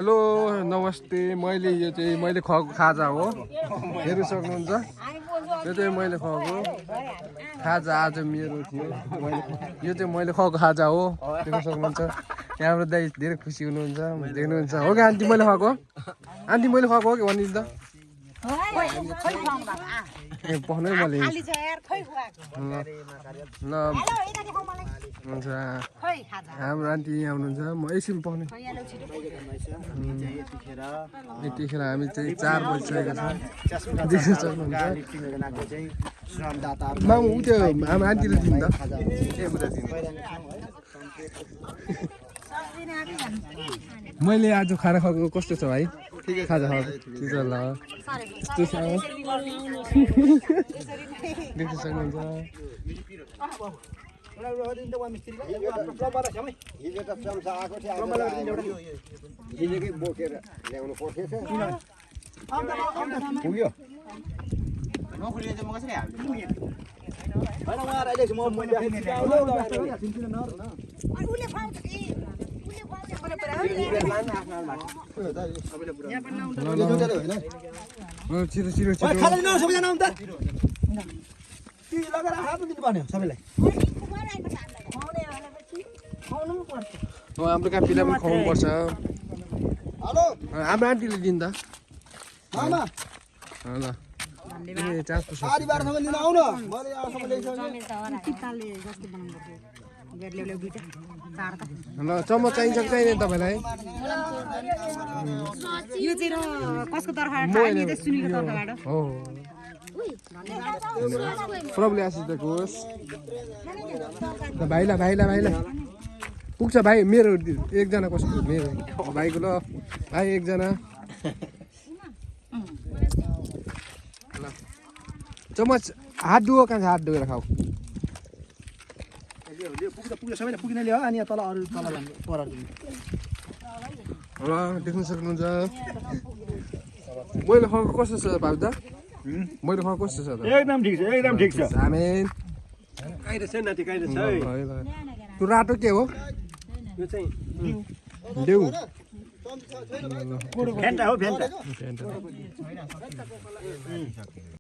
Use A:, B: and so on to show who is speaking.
A: hello नमस्ते मैले यो चाहिँ मैले खुवाएको खाजा हो हेर्नु सक्नुहुन्छ यो चाहिँ मैले खुवाएको खाजा आज मेरो थियो यो चाहिँ मैले खुवाएको खाजा हो देख्न सक्नुहुन्छ यहाँबाट दाइ धेरै खुसी हुनुहुन्छ देख्नुहुन्छ हो कि आन्टी मैले खुवाएको आन्टी मैले खुवाएको हो कि भनिदिनु त पख्नै मैले ल हुन्छ हाम्रो आन्टी यहाँ हुनुहुन्छ म एकछिन पख्ने यतिखेर हामी चाहिँ 4 बजिसकेको छ देख्न सक्नुहुन्छ मामु उ त्यो हाम्रो आन्टीले दिनु त मैले आज खाना खाएको कस्तो छ भाइ खाजा खाएको ठिक छ ल देख्न सक्नुहुन्छ छिटो छिटो छिटो हाम्रो कापीलाई पनि खुवाउनु पर्छ हाम्रो आन्टीले दिनु त ल ल चम्मच चाहिन्छ कि चाहिँदैन तपाईँलाई हो प्रब्लम आसिसकेको होस् भाइला भाइला भाइला पुग्छ भाइ मेरो एकजना कसको मेरो भाइको ल भाइ एकजना ल चम्मच हात डुबो कहाँ छ हात डुबेर खाऊ ल देख्न सक्नुहुन्छ मैले खुवाएको कस्तो छ भाइ दा मैले खुवाएको कस्तो छ
B: एकदम ठिक छ एकदम ठिक छ
A: आमेन त्यो रातो के हो
B: यो चाहिँ
A: देऊ
B: भेन्टा हो भेन्टा